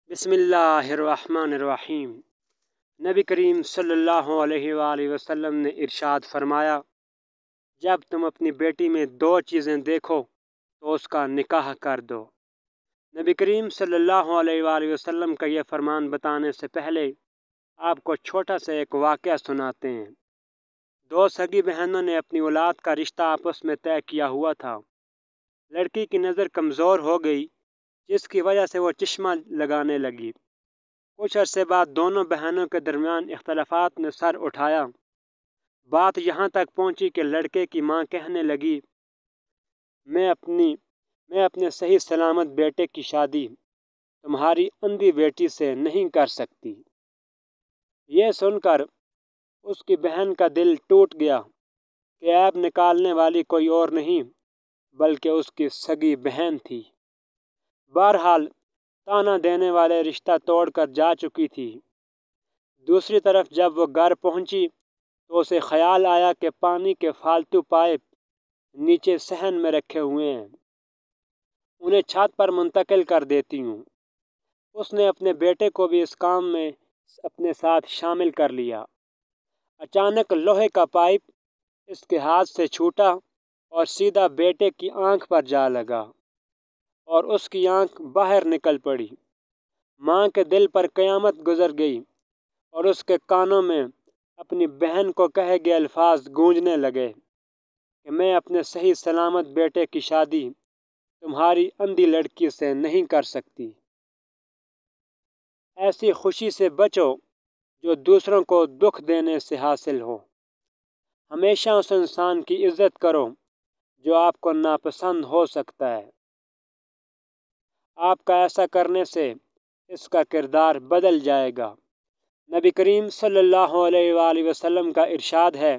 بسم اللہ الرحمن الرحیم۔ نبی کریم صلی اللہ علیہ وآلہ وسلم نے ارشاد فرمایا، جب تم اپنی بیٹی میں دو چیزیں دیکھو تو اس کا نکاح کر دو۔ نبی کریم صلی اللہ علیہ وآلہ وسلم کا یہ فرمان بتانے سے پہلے آپ کو چھوٹا سا ایک واقعہ سناتے ہیں۔ دو سگی بہنوں نے اپنی اولاد کا رشتہ آپس میں طے کیا ہوا تھا۔ لڑکی کی نظر کمزور ہو گئی، جس کی وجہ سے وہ چشمہ لگانے لگی۔ کچھ عرصے بعد دونوں بہنوں کے درمیان اختلافات نے سر اٹھایا۔ بات یہاں تک پہنچی کہ لڑکے کی ماں کہنے لگی، میں اپنے صحیح سلامت بیٹے کی شادی تمہاری اندھی بیٹی سے نہیں کر سکتی۔ یہ سن کر اس کی بہن کا دل ٹوٹ گیا کہ عیب نکالنے والی کوئی اور نہیں بلکہ اس کی سگی بہن تھی۔ بہرحال تانا دینے والے رشتہ توڑ کر جا چکی تھی۔ دوسری طرف جب وہ گھر پہنچی تو اسے خیال آیا کہ پانی کے فالتو پائپ نیچے صحن میں رکھے ہوئے ہیں، انہیں چھت پر منتقل کر دیتی ہوں۔ اس نے اپنے بیٹے کو بھی اس کام میں اپنے ساتھ شامل کر لیا۔ اچانک لوہے کا پائپ اس کے ہاتھ سے چھوٹا اور سیدھا بیٹے کی آنکھ پر جا لگا اور اس کی آنکھ باہر نکل پڑی۔ ماں کے دل پر قیامت گزر گئی اور اس کے کانوں میں اپنی بہن کو کہے گئے الفاظ گونجنے لگے کہ میں اپنے صحیح سلامت بیٹے کی شادی تمہاری اندھی لڑکی سے نہیں کر سکتی۔ ایسی خوشی سے بچو جو دوسروں کو دکھ دینے سے حاصل ہو۔ ہمیشہ اس انسان کی عزت کرو جو آپ کو ناپسند ہو سکتا ہے۔ آپ کا ایسا کرنے سے اس کا کردار بدل جائے گا۔ نبی کریم صلی اللہ علیہ وآلہ وسلم کا ارشاد ہے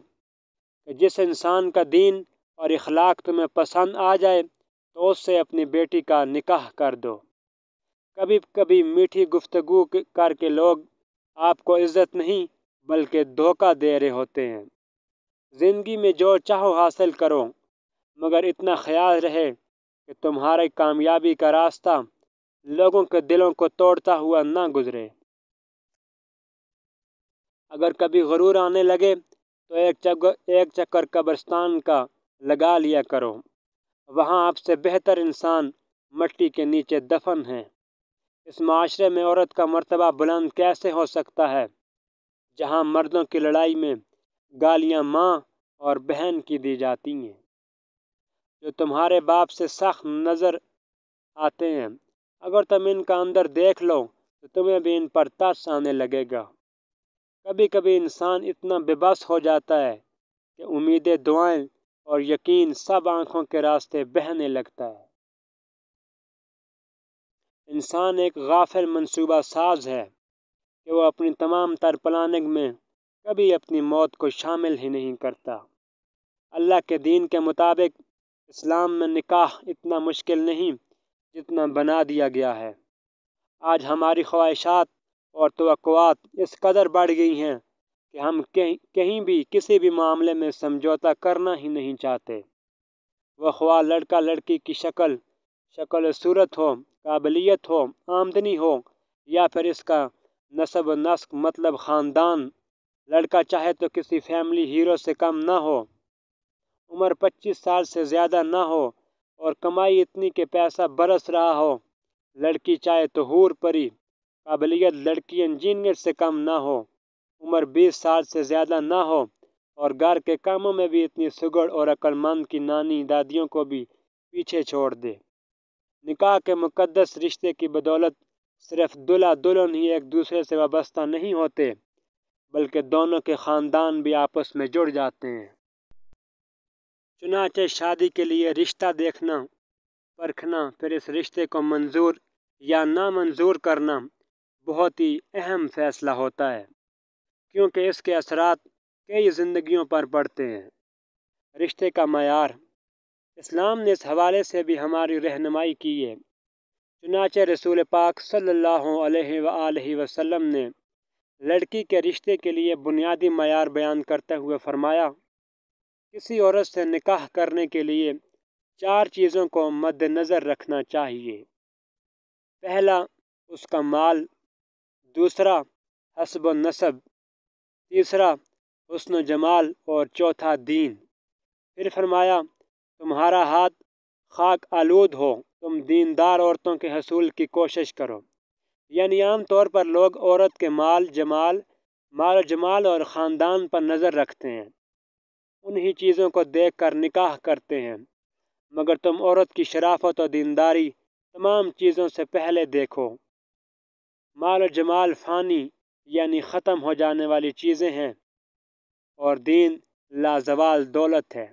کہ جس انسان کا دین اور اخلاق تمہیں پسند آ جائے تو اس سے اپنی بیٹی کا نکاح کر دو۔ کبھی کبھی میٹھی گفتگو کر کے لوگ آپ کو عزت نہیں بلکہ دھوکہ دے رہے ہوتے ہیں۔ زندگی میں جو چاہو حاصل کرو، مگر اتنا خیال رہے کہ تمہاری کامیابی کا راستہ لوگوں کے دلوں کو توڑتا ہوا نہ گزرے۔ اگر کبھی غرور آنے لگے تو ایک چکر قبرستان کا لگا لیا کرو، وہاں آپ سے بہتر انسان مٹی کے نیچے دفن ہیں۔ اس معاشرے میں عورت کا مرتبہ بلند کیسے ہو سکتا ہے جہاں مردوں کی لڑائی میں گالیاں ماں اور بہن کی دی جاتی ہیں؟ جو تمہارے باپ سے سخت نظر آتے ہیں، اگر تم ان کا اندر دیکھ لو تو تمہیں بھی ان پر ترس آنے لگے گا۔ کبھی کبھی انسان اتنا بے بس ہو جاتا ہے کہ امیدیں، دعائیں اور یقین سب آنکھوں کے راستے بہنے لگتا ہے۔ انسان ایک غافل منصوبہ ساز ہے کہ وہ اپنی تمام تر پلاننگ میں کبھی اپنی موت کو شامل ہی نہیں کرتا۔ اللہ کے دین کے مطابق اسلام میں نکاح اتنا مشکل نہیں جتنا بنا دیا گیا ہے۔ آج ہماری خواہشات اور توقعات اس قدر بڑھ گئی ہیں کہ ہم کہیں بھی کسی بھی معاملے میں سمجھوتہ کرنا ہی نہیں چاہتے، وہ خواہ لڑکا لڑکی کی شکل و صورت ہو، قابلیت ہو، آمدنی ہو یا پھر اس کا نسب و نسق مطلب خاندان۔ لڑکا چاہے تو کسی فیملی ہیرو سے کم نہ ہو، عمر 25 سال سے زیادہ نہ ہو اور کمائی اتنی کہ پیسہ برس رہا ہو۔ لڑکی چاہے تو حور پری، قابلیت لڑکی انجینئر سے کم نہ ہو، عمر 20 سال سے زیادہ نہ ہو اور گھر کے کاموں میں بھی اتنی سگڑ اور عقل مند کی نانی دادیوں کو بھی پیچھے چھوڑ دے۔ نکاح کے مقدس رشتے کی بدولت صرف دلہا دلہن ہی ایک دوسرے سے وابستہ نہیں ہوتے بلکہ دونوں کے خاندان بھی آپس میں جڑ جاتے ہیں۔ چنانچہ شادی کے لیے رشتہ دیکھنا، پرکھنا، پھر اس رشتے کو منظور یا نامنظور کرنا بہت ہی اہم فیصلہ ہوتا ہے، کیونکہ اس کے اثرات کئی زندگیوں پر پڑتے ہیں۔ رشتے کا معیار، اسلام نے اس حوالے سے بھی ہماری رہنمائی کی ہے۔ چنانچہ رسول پاک صلی اللہ علیہ وآلہ وسلم نے لڑکی کے رشتے کے لیے بنیادی معیار بیان کرتے ہوئے فرمایا، کسی عورت سے نکاح کرنے کے لیے 4 چیزوں کو مد نظر رکھنا چاہیے۔ پہلا، اس کا مال، دوسرا حسب و نسب، تیسرا حسن و جمال اور چوتھا دین۔ پھر فرمایا تمہارا ہاتھ خاک آلود ہو، تم دیندار عورتوں کے حصول کی کوشش کرو۔ یعنی عام طور پر لوگ عورت کے مال و جمال اور خاندان پر نظر رکھتے ہیں، انہی چیزوں کو دیکھ کر نکاح کرتے ہیں، مگر تم عورت کی شرافت و دینداری تمام چیزوں سے پہلے دیکھو۔ مال و جمال فانی یعنی ختم ہو جانے والی چیزیں ہیں، اور دین لازوال دولت ہے۔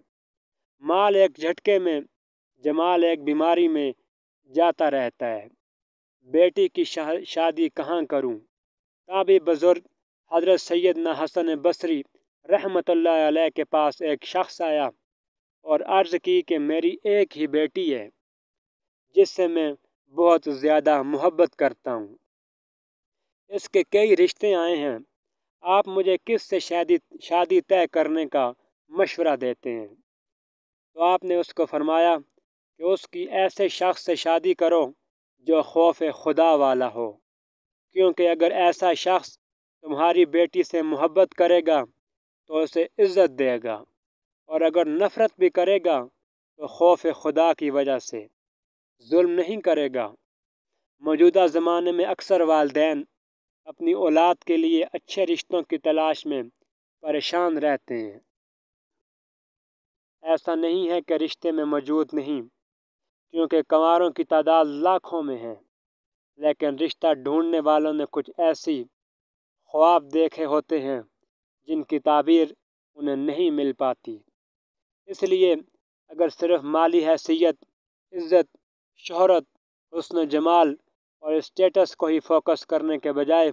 مال ایک جھٹکے میں، جمال ایک بیماری میں جاتا رہتا ہے۔ بیٹی کی شادی کہاں کروں؟ تابعی بزرگ حضرت سیدنا حسن بصری رحمۃ اللہ علیہ کے پاس ایک شخص آیا اور عرض کی کہ میری ایک ہی بیٹی ہے جس سے میں بہت زیادہ محبت کرتا ہوں، اس کے کئی رشتے آئے ہیں، آپ مجھے کس سے شادی طے کرنے کا مشورہ دیتے ہیں؟ تو آپ نے اس کو فرمایا کہ اس کی ایسے شخص سے شادی کرو جو خوف خدا والا ہو، کیونکہ اگر ایسا شخص تمہاری بیٹی سے محبت کرے گا تو اسے عزت دے گا، اور اگر نفرت بھی کرے گا تو خوف خدا کی وجہ سے ظلم نہیں کرے گا۔ موجودہ زمانے میں اکثر والدین اپنی اولاد کے لیے اچھے رشتوں کی تلاش میں پریشان رہتے ہیں۔ ایسا نہیں ہے کہ رشتے میں موجود نہیں، کیونکہ کنواروں کی تعداد لاکھوں میں ہے، لیکن رشتہ ڈھونڈنے والوں نے کچھ ایسی خواب دیکھے ہوتے ہیں جن کی تعبیر انہیں نہیں مل پاتی۔ اس لیے اگر صرف مالی حیثیت، عزت، شہرت، حسن و جمال اور اسٹیٹس کو ہی فوکس کرنے کے بجائے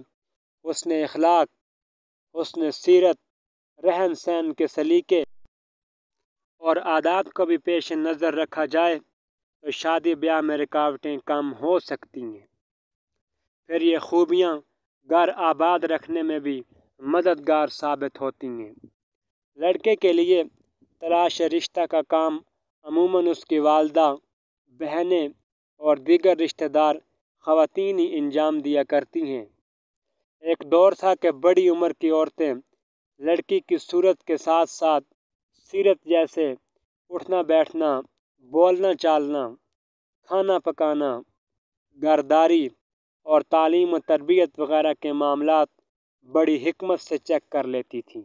حسن اخلاق، حسن سیرت، رہن سہن کے سلیقے اور آداب کو بھی پیش نظر رکھا جائے تو شادی بیاہ میں رکاوٹیں کم ہو سکتی ہیں۔ پھر یہ خوبیاں گھر آباد رکھنے میں بھی مددگار ثابت ہوتی ہیں۔ لڑکے کے لیے تلاش رشتہ کا کام عموماً اس کی والدہ، بہنیں اور دیگر رشتہ دار خواتین ہی انجام دیا کرتی ہیں۔ ایک دور تھا کہ بڑی عمر کی عورتیں لڑکی کی صورت کے ساتھ ساتھ سیرت جیسے اٹھنا بیٹھنا، بولنا چالنا، کھانا پکانا، گھرداری اور تعلیم و تربیت وغیرہ کے معاملات بڑی حکمت سے چیک کر لیتی تھیں۔